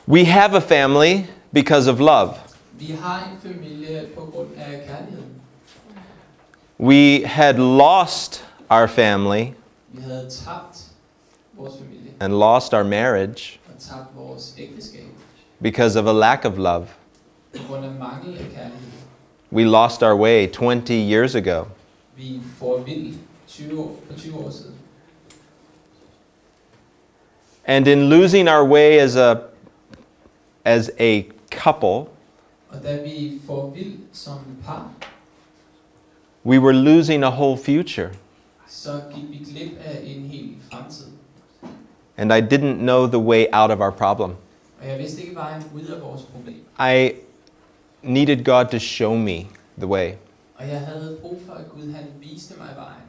We have a family because of love. Vi har en familie på grund af kærligheden. We had lost our family Vi havde tabt vores familie and lost our marriage og tabt vores ægteskab because of a lack of love. på grund af mangel af kærlighed. We lost our way 20 years ago. Vi får vild 20 år siden. And in losing our way as a couple, Og da vi får vild som par, we were losing a whole future. så gik vi glip af en hel fremtid. And I didn't know the way out of our problem. Og jeg vidste ikke vejen ud af vores problem. I needed God to show me the way. Og jeg havde brug for, at Gud han viste mig vejen.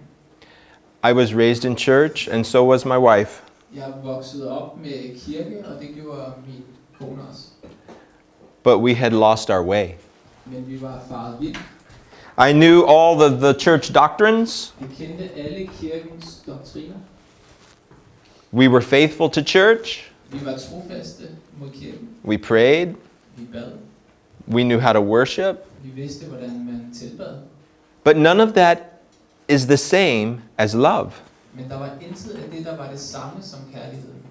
I was raised in church, and so was my wife. Jeg voksede op med kirke, og det gjorde min kone også. But we had lost our way. Men vi var faret vild. I knew all the church doctrines. Vi kendte alle kirkens doktriner. We were faithful to church. Vi var trofaste mod kirken. We prayed. Vi bad. We knew how to worship. Vi vidste, hvordan man tilbad. But none of that is the same as love. Men der var intet af det, der var det samme som kærligheden.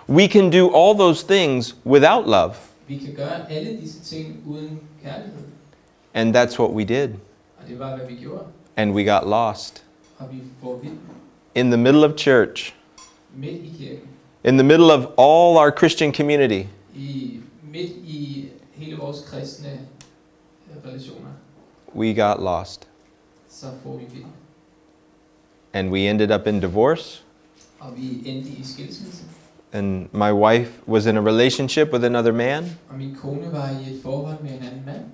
We can do all those things without love. Vi kan gøre alle disse ting uden kærlighed. And that's what we did. Og det var, hvad vi gjorde. And we got lost. Og vi får vild In the middle of church. midt i kirken. In the middle of all our Christian community. Midt i hele vores kristne relationer. We got lost. Så får vi vild. And we ended up in divorce. Og vi endte i skilsmisse. And my wife was in a relationship with another man. Og min kone var i et forhold med en anden mand.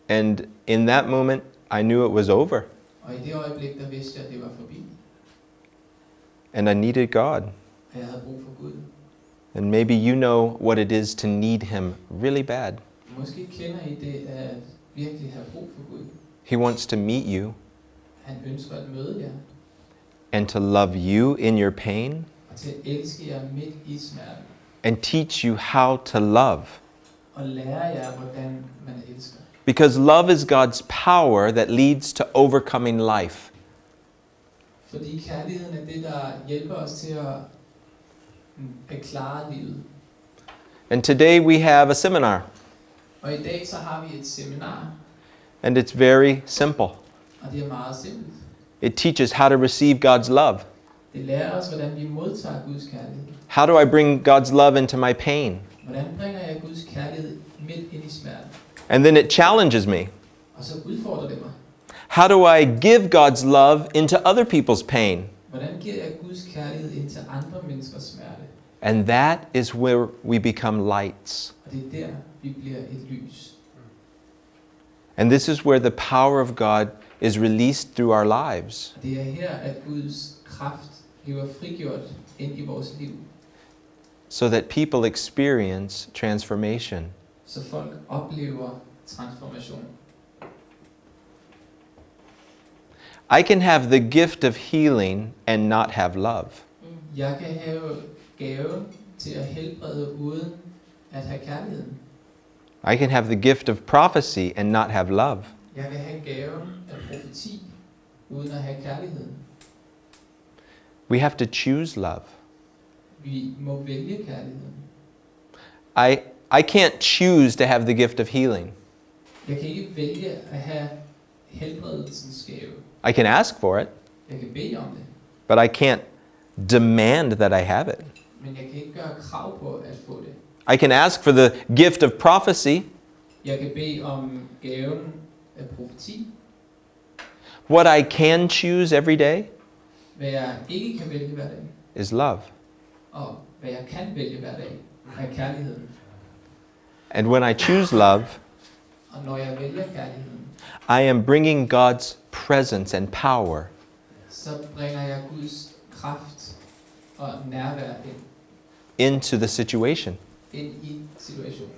And in that moment, I knew it was over. Og i det øjeblik, der vidste jeg, at det var forbi. And I needed God. Og jeg havde brug for Gud. And maybe you know what it is to need Him really bad. Måske kender I det at virkelig have brug for Gud. He wants to meet you Han ønsker at møde jer. and to love you in your pain Og til at elske jer midt i smerten. and teach you how to love. Og lære jer, hvordan man elsker. Because love is God's power that leads to overcoming life. Fordi kærligheden er det, der hjælper os til at klare livet. And today we have a seminar. Og i dag så har vi et seminar. And it's very simple. Og det er meget simpelt. It teaches how to receive God's love. Det lærer os, hvordan vi modtager Guds kærlighed. How do I bring God's love into my pain? Hvordan bringer jeg Guds kærlighed midt ind i smerten? And then it challenges me. Og så udfordrer det mig. How do I give God's love into other people's pain? Hvordan giver jeg Guds kærlighed ind til andre menneskers smerte? And that is where we become lights. Og det er der, vi bliver et lys. And this is where the power of God is released through our lives. Det er her, at Guds kraft bliver frigjort ind i vores liv. So that people experience transformation. Så folk oplever transformation. I can have the gift of healing and not have love. Jeg kan have gaven til at helbrede uden at have kærligheden. I can have the gift of prophecy and not have love. Jeg kan have gaven af profeti uden at have kærligheden. We have to choose love. Vi må vælge kærligheden. I can't choose to have the gift of healing. Jeg kan ikke vælge at have helbredelsens gave. I can ask for it, Jeg kan bede om det, but I can't demand that I have it. men jeg kan ikke gøre krav på at få det. I can ask for the gift of prophecy. Jeg kan bede om gaven af profeti. What I can choose every day Hvad jeg ikke kan vælge hver dag, is love. og hvad jeg kan vælge hver dag, er kærligheden. And when I choose love, Og når jeg vælger kærligheden, I am bringing God's presence and power så bringer jeg Guds kraft og nærvær into the situation. ind i situationen.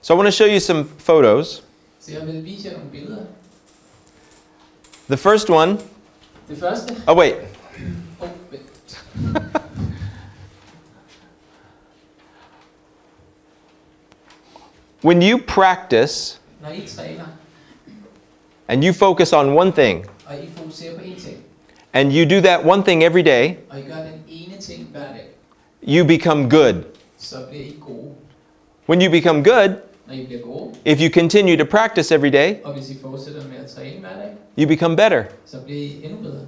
So I want to show you some photos. Så jeg vil vise jer nogle billeder. The first one, Det første. oh wait. When you practice Når I træner, and you focus on one thing, og I fokuserer på én ting, and you do that one thing every day, og I gør den ene ting hver dag, you become good. så bliver I gode. When you become good, Når I bliver gode, if you continue to practice every day, og hvis I fortsætter med at træne hver dag, you become better. så bliver I endnu bedre.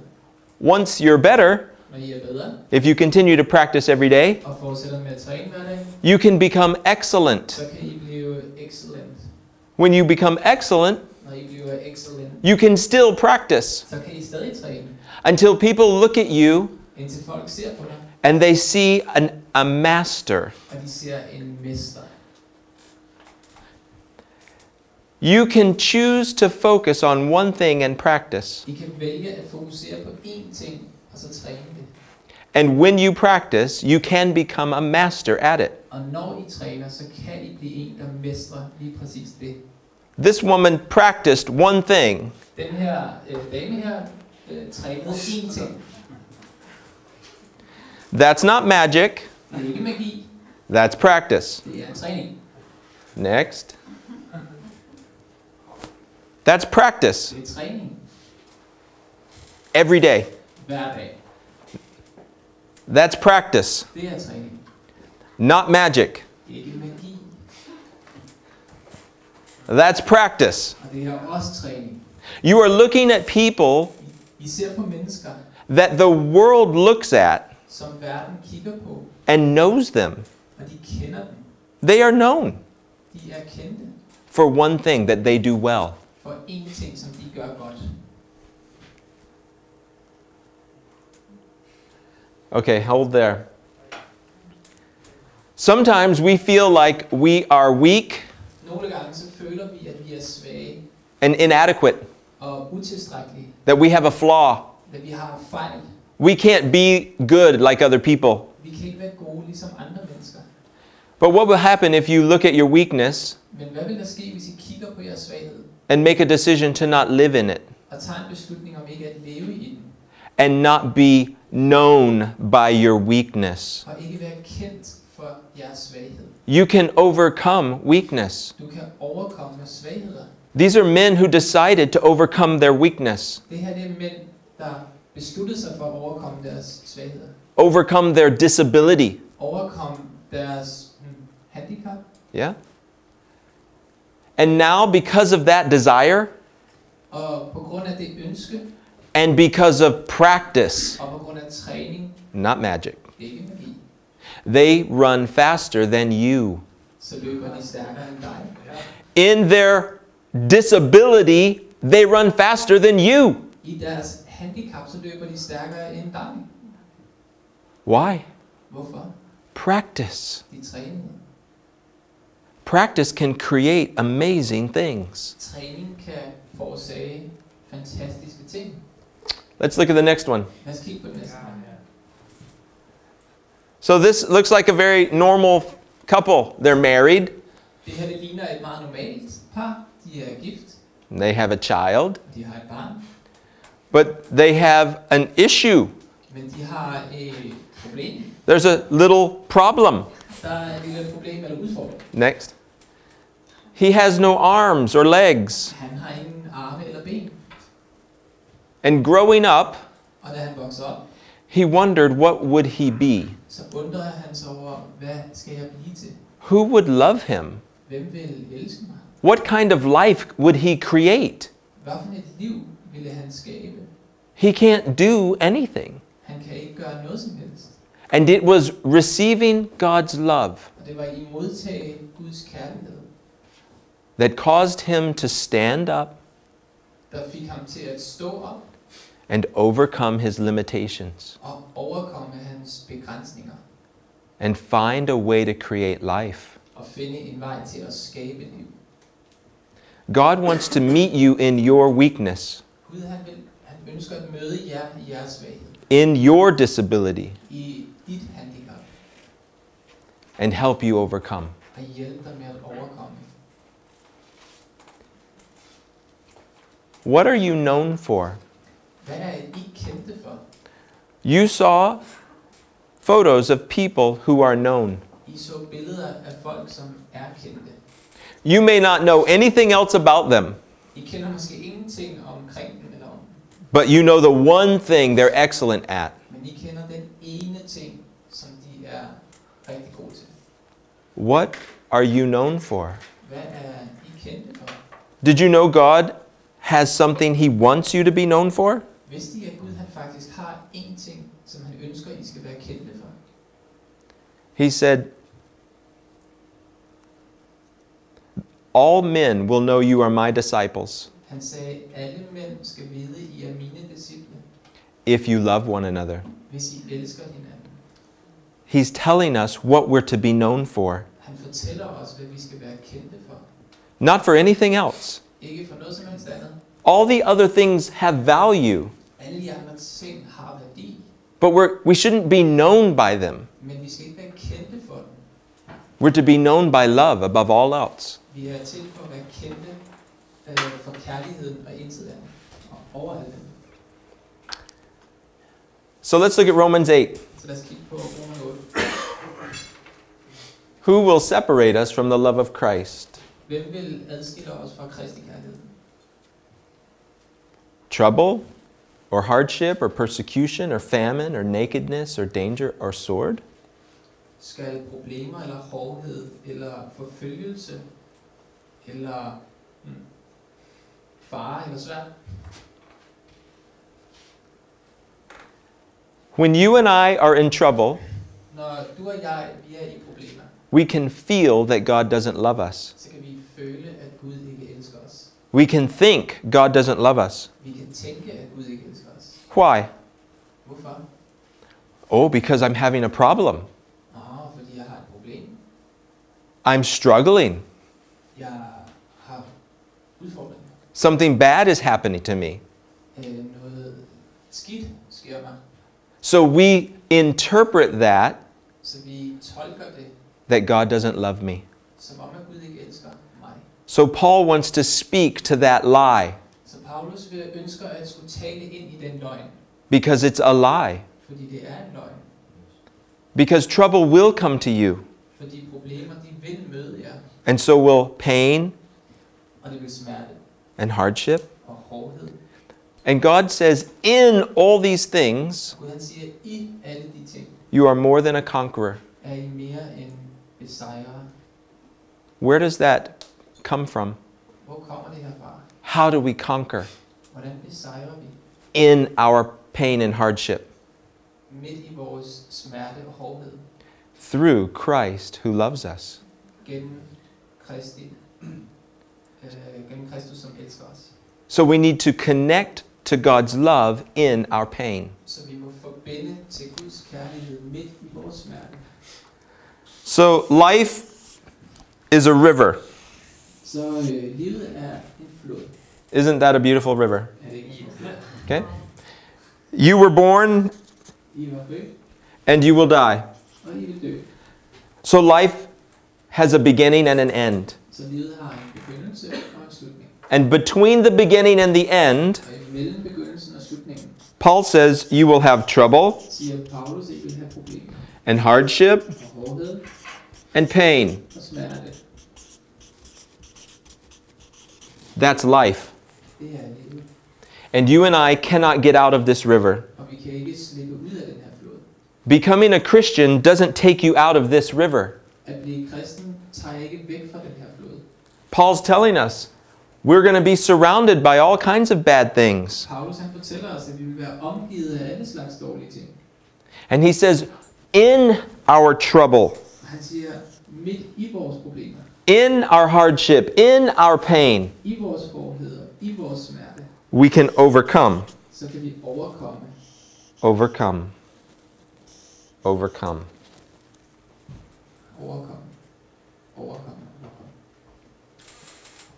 Once you're better, Når I er bedre, if you continue to practice every day, og fortsætter med at træne hver dag, you can become excellent. så kan I blive excellent. When you become excellent, Når I bliver excellent, you can still practice så kan I stadig træne, until people look at you indtil folk ser på dig, and they see a master. og de ser en mester. You can choose to focus on one thing and practice. I kan vælge at fokusere på én ting, og så træne det. And when you practice, you can become a master at it. Og når I træner, så kan I blive en, der mestrer lige præcis det. This woman practiced one thing, Den her dame her trænede én ting. that's not magic, Det er ikke magi, that's practice. det er træning. Next. That's practice Det er træning every day. hver dag. That's practice, Det er træning. not magic. Det er ikke magi, That's practice. og det er også træning. You are looking at people I ser på mennesker, that the world looks at som verden kigger på, and knows them. og de kender dem. They are known De er kendte for one thing that they do well. for én ting, som de gør godt. Okay, hold there. Sometimes we feel like we are weak Nogle gange så føler vi, at vi er svage and inadequate, og utilstrækkelige, that we have a flaw. at vi har fejl. We can't be good like other people. Vi kan ikke være gode ligesom andre mennesker. But what will happen if you look at your weakness Men hvad vil der ske, hvis I kigger på jeres svaghed and make a decision to not live in it og tager en beslutning om ikke at leve i den, and not be known by your weakness? og ikke være kendt for jeres svaghed? You can overcome weakness. Du kan overkomme svagheder. These are men who decided to overcome their weakness, Det her det er mænd, der besluttede sig for at overkomme deres svagheder. overcome their disability. Overkomme deres handicap. Yeah? And now, because of that desire Og på grund af det ønske, and because of practice, og på grund af træning, not magic, det er ikke magi, they run faster than you. så løber de stærkere end dig. In their disability, they run faster than you. I deres handicap, så løber de stærkere end dig. Why? Hvorfor? Practice. De trænede. Practice can create amazing things. Træning kan forårsage fantastiske ting. Let's look at the next one. Lad os kigge på det næste. So this looks like a very normal couple. They're married. Det her det ligner et meget normalt par. De er gift. They have a child. De har et barn. But they have an issue. Men de har et problem. There's a little problem. Der er et lille problem eller udfordring. Next. He has no arms or legs. Han har ingen arme eller ben. And growing up, Og da han voksede op, he wondered what would he be? så undrede han sig over, hvad skal jeg blive til? Who would love him? Hvem vil elske mig? What kind of life would he create? Hvad for et liv ville han skabe? He can't do anything. Han kan ikke gøre noget som helst. And it was receiving God's love Og det var i modtage Guds kærlighed, that caused him to stand up der fik ham til at stå op and overcome his limitations og overkomme hans begrænsninger and find a way to create life. og finde en vej til at skabe liv. God wants to meet you in your weakness, Gud han ønsker at møde jer i jeres svaghed, in your disability, i dit handicap, and help you overcome. og hjælpe dig med at overkomme. What are you known for? Hvad er I kendte for? You saw photos of people who are known. I så billeder af folk, som er kendte. You may not know anything else about them, I kender måske ingenting omkring dem eller om dem, but you know the one thing they're excellent at. men I kender den ene ting, som de er rigtig gode til. What are you known for? Hvad er I kendte for? Did you know God has something He wants you to be known for? Vidste I, at Gud han faktisk har en ting, som han ønsker, I skal være kendte for? He said, all men will know you are my disciples Han sagde, alle mænd skal vide, I er mine disciple, if you love one another. hvis I elsker hinanden. He's telling us what we're to be known for, Han fortæller os, hvad vi skal være kendte for. not for anything else. Ikke for noget som helst andet. All the other things have value, Alle de andre ting har værdi, but we shouldn't be known by them. men vi skal ikke være kendte for dem. We're to be known by love above all else. Vi er til for at være kendte for kærligheden og intet andet. Og over alt andet. So let's look at Romans 8. Så lad os kigge på Roman 8. Who will separate us from the love of Christ? Hvem vil adskille os fra Kristi kærlighed? Trouble, or hardship, or persecution, or famine, or nakedness, or danger, or sword? Skal problemer eller hårdhed eller forfølgelse eller fare eller svært? When you and I are in trouble, Når du og jeg vi er i problemer, we can feel that God doesn't love us. så kan vi føle, at Gud ikke elsker os. We can think God doesn't love us. Vi kan tænke, at Gud ikke elsker os. Why? Hvorfor? Oh, because I'm having a problem. Fordi jeg har et problem. I'm struggling. Jeg har udfordringer. Something bad is happening to me. Noget skidt sker mig. So we interpret that Så vi tolker det, that God doesn't love me. som om at Gud ikke elsker mig. So Paul wants to speak to that lie Så Paulus ønsker at skulle tale ind i den løgn, because it's a lie. fordi det er en løgn. Because trouble will come to you, Fordi problemer, de vil møde jer, and so will pain og det vil smerte and hardship. og hårdhed. And God says, in all these things, Gud han siger, i alle de ting you are more than a conqueror. er I mere end besejrere. Where does that come from? Hvor kommer det herfra? How do we conquer? Hvordan besejrer vi? In our pain and hardship. Midt i vores smerte og hårdhed. Through Christ who loves us. Gennem Kristus, som elsker os. So we need to connect to God's love in our pain. Så vi må forbinde til Guds kærlighed midt i vores smerte. So life is a river. Så livet er en flod. Isn't that a beautiful river? Er det ikke en flod? Okay. You were born I var født, and you will die. og I vil dø. So life has a beginning and an end. Så livet har en begyndelse og en slutning. And between the beginning and the end, Og imellem begyndelsen og slutningen, Paul says you will have trouble siger Paulus, I vil have problemer. and hardship Og hårdhed and pain. og smerte. That's life. Det er livet. And you and I cannot get out of this river. Og vi kan ikke slippe ud af den her flod. Becoming a Christian doesn't take you out of this river. At blive kristen tager ikke væk fra den her flod. Paul's telling us we're going to be surrounded by all kinds of bad things. Paulus han fortæller os, at vi vil være omgivet af alle slags dårlige ting. And he says, in our trouble, Og han siger, midt i vores problemer, in our hardship, in our pain, i vores hårdheder, i vores smerte, we can overcome. så kan vi overkomme. Overcome. Overcome. Overkomme.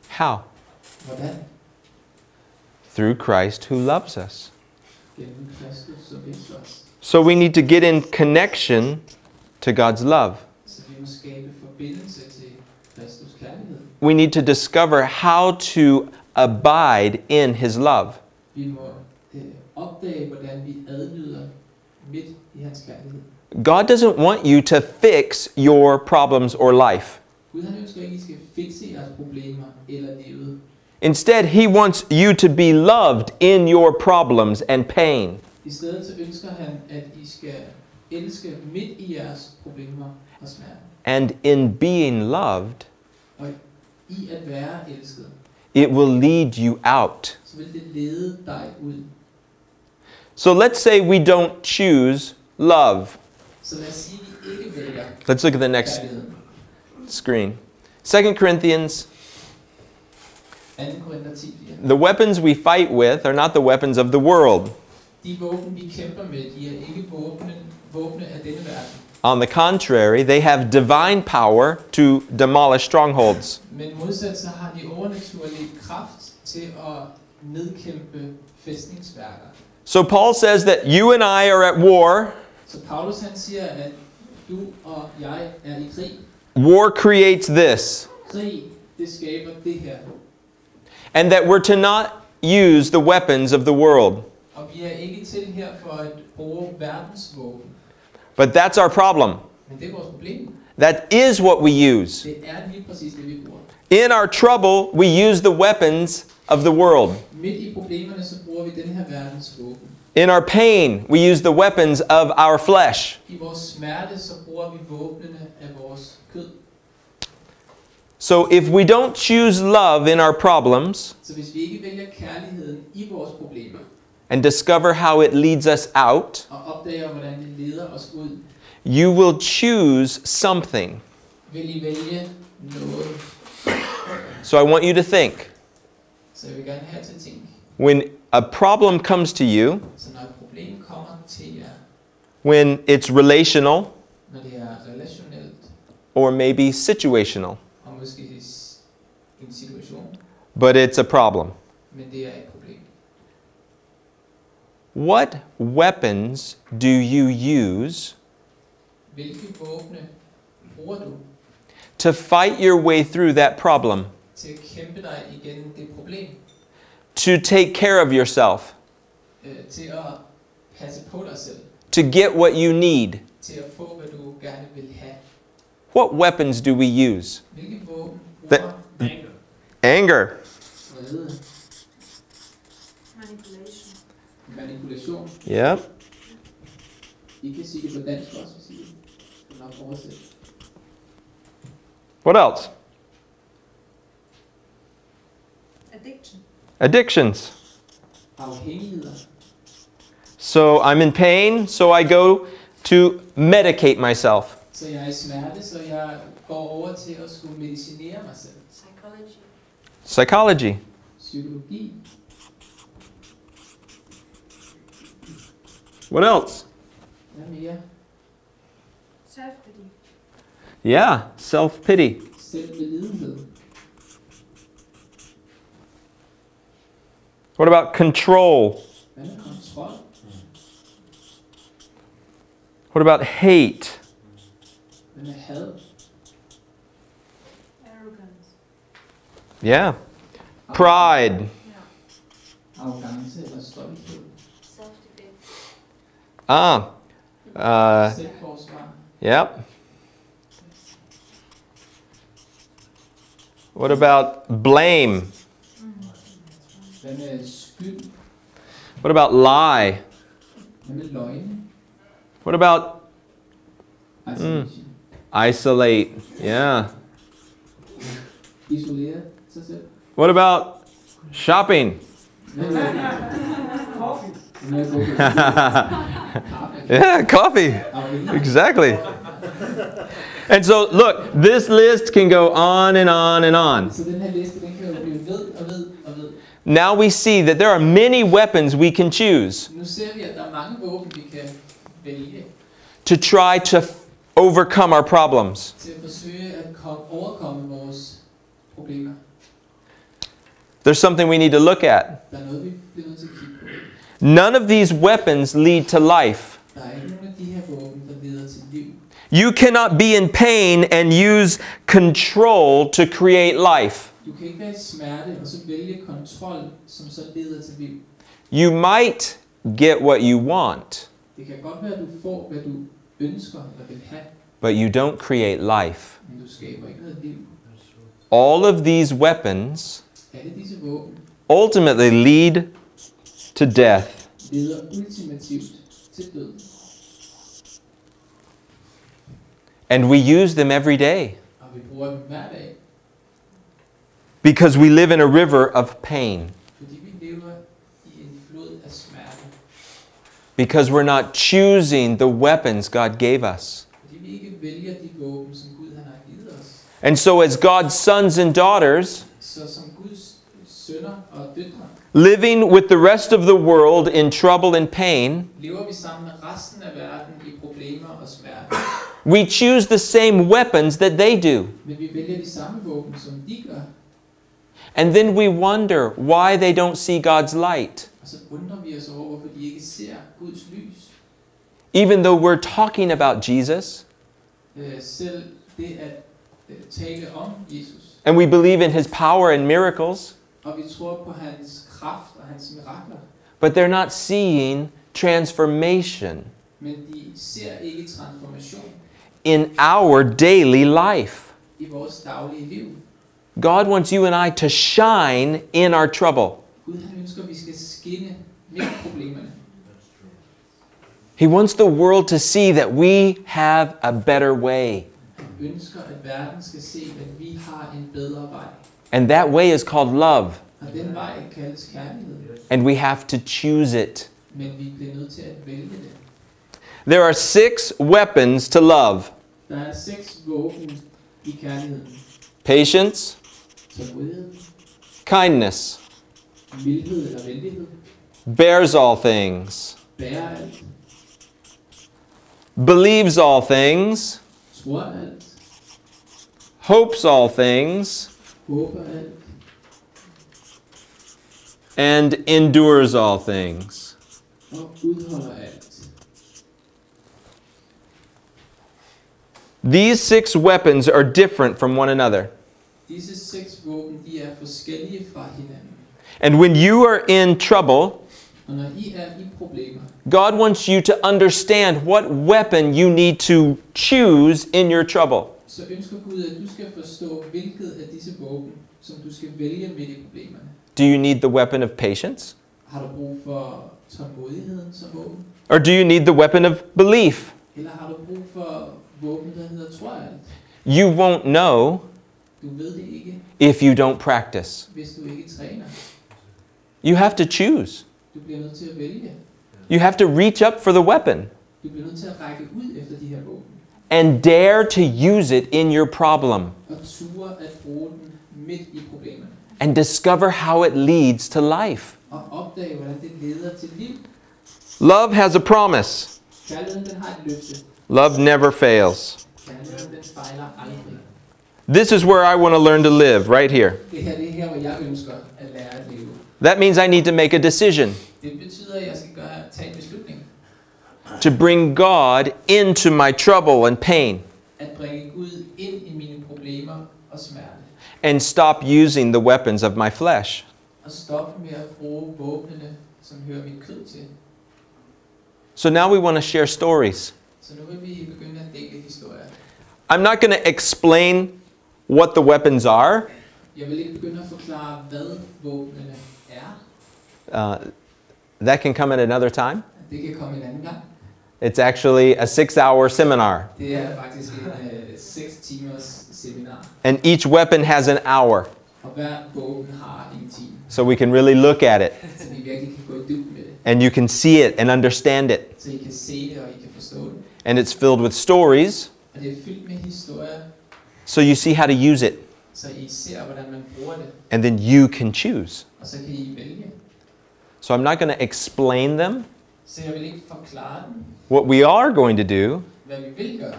How? Hvordan? Through Christ who loves us. Gennem Kristus, som elsker os. So we need to get in connection to God's love. Så vi må skabe forbindelse til Kristus kærlighed. We need to discover how to abide in His love. Vi må opdage, hvordan vi adlyder midt i hans kærlighed. God doesn't want you to fix your problems or life. Gud han ønsker ikke, at I skal fikse jeres problemer eller livet. Instead, he wants you to be loved in your problems and pain. I stedet så ønsker han, at I skal elske midt i jeres problemer og smerte. And in being loved, Og i at være elsket, it will lead you out. så vil det lede dig ud. So let's say we don't choose love. Så lad os sige, at I ikke vælger Let's look at the next kærligheden. screen. 2 Corinthians, 2. Korinther 10:4. the weapons we fight with are not the weapons of the world. De våben, vi kæmper med, de er ikke våbne af denne verden. On the contrary, they have divine power to demolish strongholds. Men modsat så har de overnaturlig kraft til at nedkæmpe fæstningsværker. So Paul says that you and I are at war. Så Paulus han siger, at du og jeg er i krig. War creates this. Krig, det skaber det her. And that we're to not use the weapons of the world. Og vi er ikke til her for at bruge verdens våben. But that's our problem. Men det er vores problem. That is what we use. Det er lige præcis det, vi bruger. In our trouble, we use the weapons of the world. Midt i problemerne, så bruger vi den her verdens våben. In our pain, we use the weapons of our flesh. I vores smerte, så bruger vi våbnene af vores kød. So if we don't choose love in our problems Så hvis vi ikke vælger kærligheden i vores problemer, and discover how it leads us out, og opdager, hvordan det leder os ud, you will choose something. vil I vælge noget. So I want you to think. Så jeg vil gerne have til at tænke. When a problem comes to you, Så når et problem kommer til jer, when it's relational når det er relationelt, or maybe situational, og måske en situation, but it's a problem. men det er et problem. What weapons do you use Hvilke våbne bruger du to fight your way through that problem? til at kæmpe dig igennem det problem? To take care of yourself? Til at passe på dig selv? To get what you need? Til at få, hvad du gerne vil have? What weapons do we use? Hvilke våben The- bruger Anger. vrede? Manipulation. Manipulation. Yep. I kan sige det på dansk også, hvis I vil nok oversætte. What else? Addiction. Addictions. Afhængigheder. So I'm in pain, so I go to medicate myself. Så jeg er i smerte, så jeg går over til at skulle medicinere mig selv. Psychology. Psychology. Psykologi. What else? Hvad mere? Self-pity. Yeah, self-pity. Selvbelidenhed. What about control? Hvad med kontrol? What about hate? Hvad med had? Arrogance. Yeah. Pride. Yeah. Arrogance eller stolthed? Self-defense. Selvforsvar. Yep. What about blame? Hvad med skyld? What about lie? Hvad med løgne? What about Isolation. isolate? Yeah. Isolere sig selv. What about shopping? Hvad med at gå på Yeah, coffee. afhængighed? Exactly. And so, look, this list can go on and on and on. Så den her liste, den kan jo blive ved og ved og ved. Now we see that there are many weapons we can choose Nu ser vi, at der er mange våben, vi kan vælge to try to overcome our problems. til at forsøge at overkomme vores problemer. There's something we need to look at. Der er noget, vi bliver nødt til at kigge på. None of these weapons lead to life. Der er ikke nogen af de her våben, der leder til liv. You cannot be in pain and use control to create life. Du kan ikke være i smerte og så vælge kontrol, som så leder til liv. You might get what you want, Det kan godt være, at du får, hvad du ønsker eller vil have. but you don't create life. men du skaber ikke noget liv. All of these weapons Alle disse våben ultimately lead to death. leder ultimativt til død. And we use them every day Og vi bruger dem hver dag, because we live in a river of pain. fordi vi lever i en flod af smerte. Because we're not choosing the weapons God gave us. Fordi vi ikke vælger de våben, som Gud han har givet os. And so as God's sons and daughters, Så som Guds sønner og døtre, living with the rest of the world in trouble and pain, lever vi sammen med resten af verden i problemer og smerte. we choose the same weapons that they do. Men vi vælger de samme våben, som de gør. And then we wonder why they don't see God's light. Og så undrer vi os over, hvorfor de ikke ser Guds lys. Even though we're talking about Jesus Selv det at tale om Jesus. and we believe in his power and miracles, Og vi tror på hans kraft og hans mirakler. but they're not seeing transformation Men de ser ikke transformation in our daily life. i vores daglige liv. God wants you and I to shine in our trouble. Gud han ønsker, at vi skal skinne midt i problemerne. He wants the world to see that we have a better way. Han ønsker, at verden skal se, at vi har en bedre vej. And that way is called love. Og den vej kaldes kærlighed. And we have to choose it. Men vi bliver nødt til at vælge det. There are 6 weapons to love: Der er 6 våben i kærligheden. patience, Tålmodighed, kindness, mildhed eller venlighed, bears all things, bærer alt, believes all things, tror alt, hopes all things, håber alt, and endures all things. og udholder alt. These 6 weapons are different from one another. Disse 6 våben, de er forskellige fra hinanden. And when you are in trouble, Og når I er i problemer, God wants you to understand what weapon you need to choose in your trouble. så ønsker Gud, at du skal forstå, hvilket af disse våben, som du skal vælge midt i problemerne. Do you need the weapon of patience? Har du brug for tålmodigheden som våben? Or do you need the weapon of belief? Eller har du brug for våben, der hedder tror alt? You won't know Du ved det ikke, if you don't practice. hvis du ikke træner. You have to choose. Du bliver nødt til at vælge. You have to reach up for the weapon Du bliver nødt til at række ud efter de her våben. and dare to use it in your problem Og ture at bruge den midt i problemerne. and discover how it leads to life. Og opdage, hvordan det leder til liv. Love has a promise. Kærligheden, den har et løfte. Love never fails. Kærligheden, den fejler aldrig. This is where I want to learn to live, right here. Det her er her, hvor jeg ønsker at lære at leve. That means I need to make a decision Det betyder, at jeg skal tage en beslutning. to bring God into my trouble and pain At bringe Gud ind i mine problemer og smerte. and stop using the weapons of my flesh. Og stoppe med at bruge våbnene, som hører mit kød til. So now we want to share stories. Så nu vil vi begynde at dele historier. I'm not going to explain what the weapons are. Jeg vil ikke begynde at forklare, hvad våbnene er. That can come at another time. Det kan komme en anden gang. It's actually a 6-hour seminar. Det er faktisk en 6 timers seminar. And each weapon has an hour. Og hver våben har en time. So we can really look at it. Så vi virkelig kan gå i dybden med det. And you can see it and understand it. Så I kan se det, og I kan forstå det. And it's filled with stories, Og det er fyldt med historier, so you see how to use it. så I ser, hvordan man bruger det. And then you can choose. Og så kan I vælge. So I'm not going to explain them. Så jeg vil ikke forklare dem, What we are going to do hvad vi vil gøre.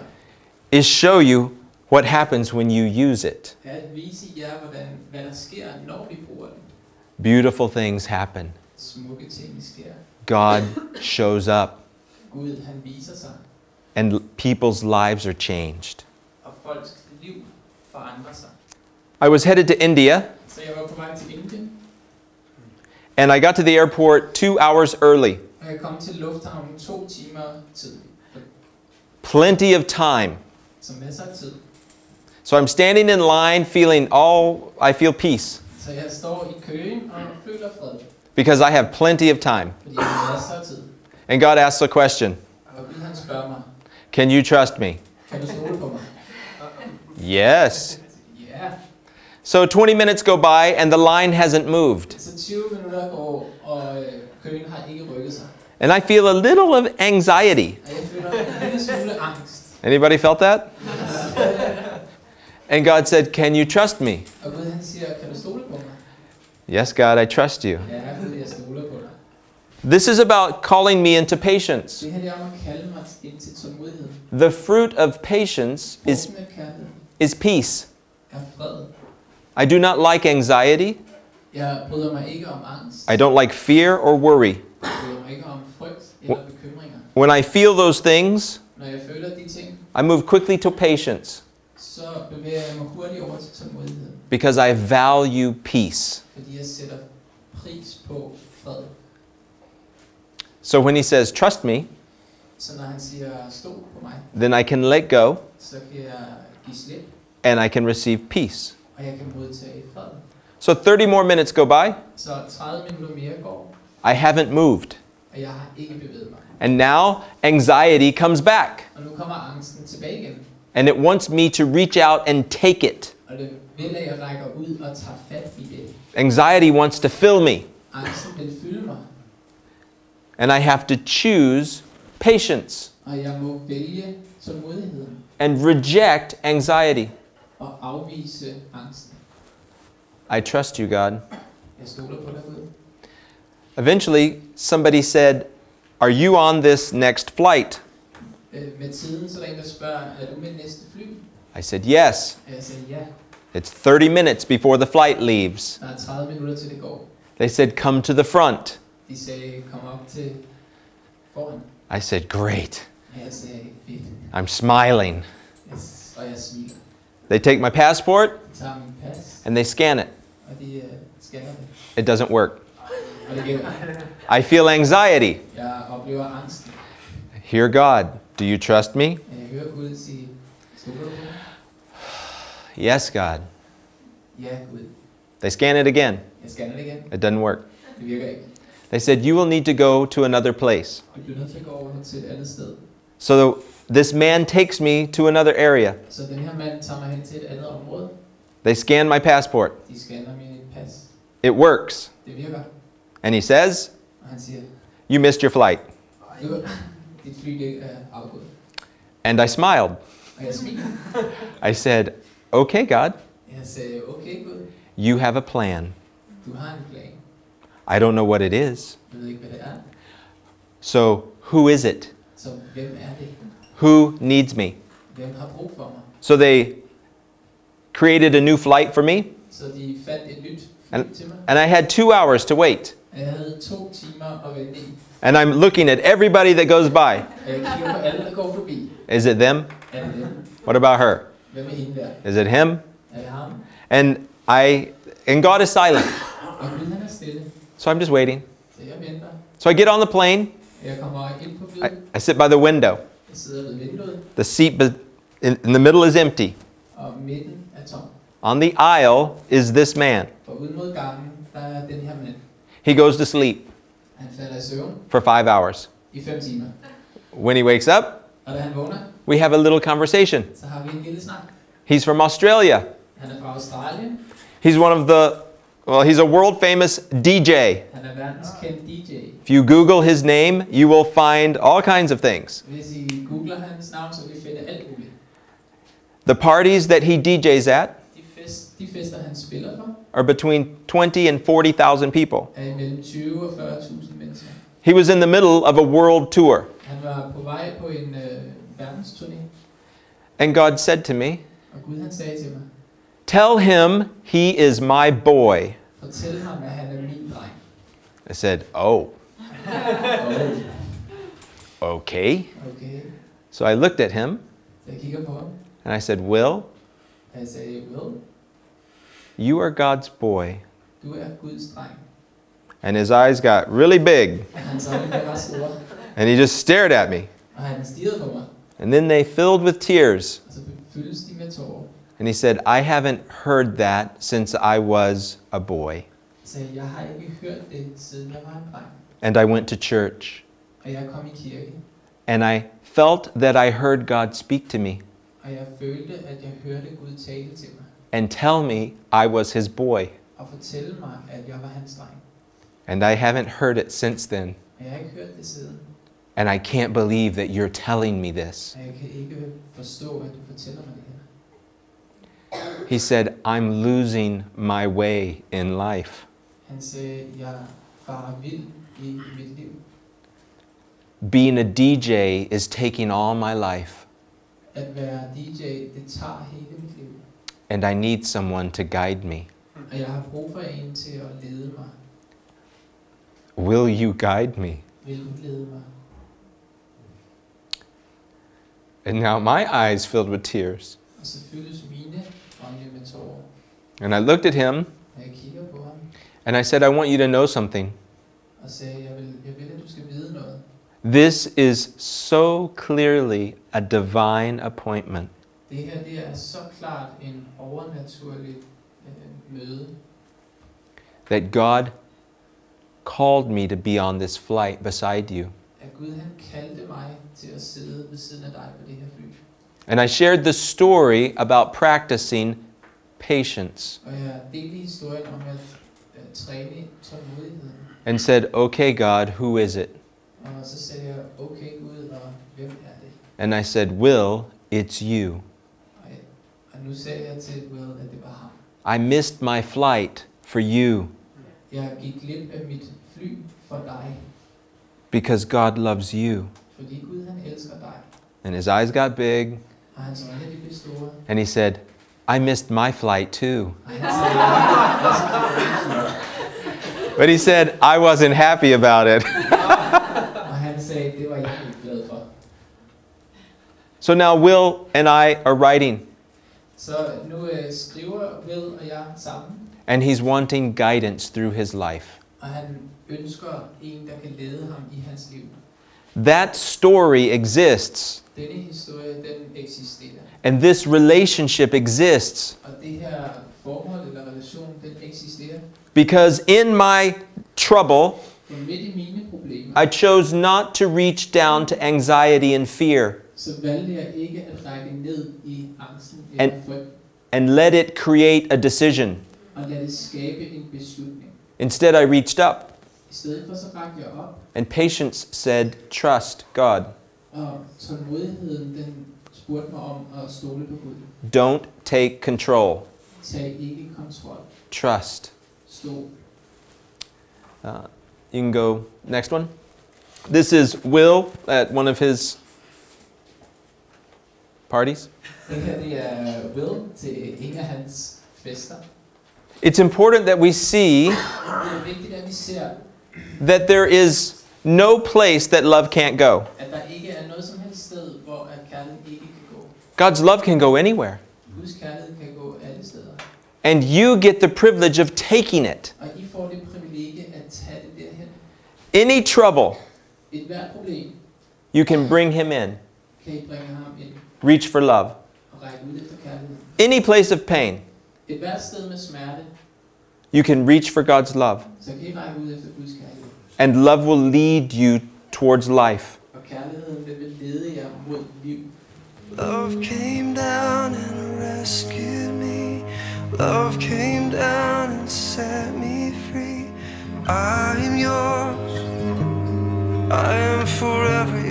is show you what happens when you use it. Er at vise jer, hvad der sker, når vi bruger det. Beautiful things happen. Smukke ting sker. God shows up, Gud, han viser sig. and people's lives are changed. Og folks liv forandrer sig. I was headed to India, Så jeg var på vej til Indien, and I got to the airport 2 hours early. og jeg kom til lufthavnen 2 timer tidligt. Plenty of time. Så masser af tid. So I'm standing in line feeling I feel peace Så jeg står i køen og føler fred. because I have plenty of time. Fordi jeg har masser af tid. And God asks a question. Og Gud han spørger mig, Can you trust me? kan du stole på mig? Yes. Ja. So 20 minutes go by and the line hasn't moved. Så 20 minutter går, og køen har ikke rykket sig. And I feel a little of anxiety. Og jeg føler en lille smule angst. Anybody felt that? And God said, can you trust me? Og Gud han siger, kan du stole på mig? Yes, God, I trust you. Ja, fordi jeg stoler på dig. This is about calling me into patience. Det her er om at kalde mig ind til tålmodighed. The fruit of patience Frugten af kærlighed is peace. er fred. I do not like anxiety. Jeg bryder mig ikke om angst. I don't like fear or worry. Jeg bryder mig ikke om frygt eller bekymringer. When I feel those things, Når jeg føler de ting, I move quickly to patience så bevæger jeg mig hurtigt over til tålmodighed. because I value peace. Fordi jeg sætter pris på fred. So when he says, trust me, Så når han siger, stol på mig, then I can let go så kan jeg give slip, and I can receive peace. og jeg kan modtage fred. So 30 more minutes go by. Så 30 minutter mere går, I haven't moved. og jeg har ikke bevæget mig. And now anxiety comes back. Og nu kommer angsten tilbage igen. And it wants me to reach out and take it. Og det vil, at jeg rækker ud og tager fat i det. Anxiety wants to fill me. Angsten vil fylde mig, And I have to choose patience og jeg må vælge tålmodigheden and reject anxiety. og afvise angsten. I trust you, God. Jeg stoler på dig, Gud. Eventually, somebody said, are you on this next flight? Med tiden så er der en, der spørger, er du med næste fly? I said, yes. Og jeg sagde ja. It's 30 minutes before the flight leaves. Der er 30 minutter til det går. They said, come to the front. De sagde, kom op til foran. I said, great. Og jeg sagde, fedt. I'm smiling. Og jeg smiler. They take my passport De tager min pas, and they scan it. og de scanner det. It doesn't work. Og det virker. I feel anxiety. Jeg oplever angsten. Hear God. Do you trust me? Jeg hører Gud sige, stoler du på mig? Yes, God. Ja, Gud. They scan it again. Jeg scanner det igen. It doesn't work. Det virker ikke. They said, you will need to go to another place. Vi bliver nødt til at gå over til et andet sted. So this man takes me to another area. Så den her mand tager mig hen til et andet område. They scan my passport. De scanner min pas. It works. Det virker. And he says, Og han siger, you missed your flight. dit fly det er afgået. And I smiled. Og jeg smiler. I said, okay, God, Jeg sagde, okay Gud, you have a plan. du har en plan. I don't know what it is. Jeg ved ikke, hvad det er. So who is it? Så hvem er det? Who needs me? Hvem har brug for mig? So they created a new flight for me. Så de fandt et nyt fly til mig. And I had 2 hours to wait. Jeg havde 2 timer at vente i. And I'm looking at everybody that goes by. Og jeg kigger på alle, der går forbi. Is it them? Er det dem? What about her? Hvem er hende der? Is it him? Er det ham? And God is silent. Og Gud han er stille. So I'm just waiting. Så jeg venter. So I get on the plane. Jeg kommer ind på flyet. I sit by the window. Jeg sidder ved vinduet. The seat in the middle is empty. Og midten er tom. On the aisle is this man. Og ud mod gangen, der er den her mand. He goes to sleep Han falder i søvn for 5 hours. i 5 timer. When he wakes up, Og da han vågner, we have a little conversation. så har vi en lille snak. He's from Australia. Han er fra Australien. He's he's a world famous DJ. Han er verdenskendt DJ. If you Google his name, you will find all kinds of things. Hvis I googler hans navn, så vil I finde alt muligt. The parties that he DJs at De fester, han spiller for, are between 20 and 40,000 people. er imellem 20 og 40.000 mennesker. He was in the middle of a world tour. Han var på vej på en verdensturné. And God said to me, Og Gud han sagde til mig, tell him he is my boy. fortæl ham, at han er min dreng. I said, oh, Og, okay. okay, So I looked at him så jeg kigger på ham. and I said, Will, Og jeg sagde, Will, you are God's boy. du er Guds dreng. And his eyes got really big. Og hans øjne var ret store. And he just stared at me. Og han stirrede på mig. And then they filled with tears. Og så fyldes de med tårer. And he said, I haven't heard that since I was a boy. Så jeg har ikke hørt det, siden jeg var en dreng. And I went to church. Og jeg kom i kirke. And I felt that I heard God speak to me Og jeg følte, at jeg hørte Gud tale til mig. and tell me I was his boy. Og fortælle mig, at jeg var hans dreng. And I haven't heard it since then. Og jeg har ikke hørt det siden. And I can't believe that you're telling me this. Og jeg kan ikke forstå, at du fortæller mig det her. He said, I'm losing my way in life. Han sagde, jeg farer vild i mit liv. Being a DJ is taking all my life. At være DJ, det tager hele mit liv. And I need someone to guide me. Og jeg har brug for en til at lede mig. Will you guide me? Vil du lede mig? And now my eyes filled with tears. Og så fyldes mine øjne med tårer. And I looked at him Og jeg kigger på ham and I said, I want you to know something. og sagde, jeg vil, at du skal vide noget. This is so clearly a divine appointment. Det her, det er så klart en overnaturlig møde. That God called me to be on this flight beside you. At Gud han kaldte mig til at sidde ved siden af dig på det her fly. And I shared the story about practicing patience Og jeg delte historien om at træne tålmodigheden. and said, okay, God, who is it? Og så sagde jeg, okay Gud, og hvem er det? And I said, Will, it's you. Og nu sagde jeg til Will, at det var ham. I missed my flight for you Jeg gik glip af mit fly for dig, because God loves you. fordi Gud han elsker dig. And his eyes got big Og hans øjne de blev store. and he said, I missed my flight too. Og han sagde, jeg But he said, I wasn't happy about it. og han sagde, det var jeg ikke glad for. So now Will and I are writing, Så nu skriver Will og jeg sammen, and he's wanting guidance through his life. og han ønsker en, der kan lede ham i hans liv. That story exists, Denne historie, den eksisterer. and this relationship exists Og det her forhold eller relation, den eksisterer. because in my trouble, For midt i mine problemer, I chose not to reach down to anxiety and fear så valgte jeg ikke at række ned i angsten And- eller frygt, and let it create a decision. og lade det skabe en beslutning. Instead, I reached up, I stedet for så rakte jeg op, and patience said, trust God. og tålmodigheden den spurgte mig om at stole på Gud. Don't take control. Tag ikke kontrol. Trust. Stol. You can go next one. This is Will at one of his parties. Det her det er Will til en af hans fester. It's important that we see Det er vigtigt, at vi ser, that there is no place that love can't go. at der ikke er noget som helst sted, hvor at kærlighed ikke kan gå. God's love can go anywhere. Guds kærlighed kan gå alle steder. And you get the privilege of taking it. Og I får det privilegie at tage det derhen. Any trouble, Et hvert problem you can bring him in. kan I bringe ham ind Reach for love. og række ud efter kærlighed. Any place of pain, Et hvert sted med smerte, you can reach for God's love. så kan I række ud efter Guds kærlighed. And love will lead you towards life. Og kærligheden det vil lede jer mod liv. Love came down and rescued me. Love came down and set me free. I am yours. I am forever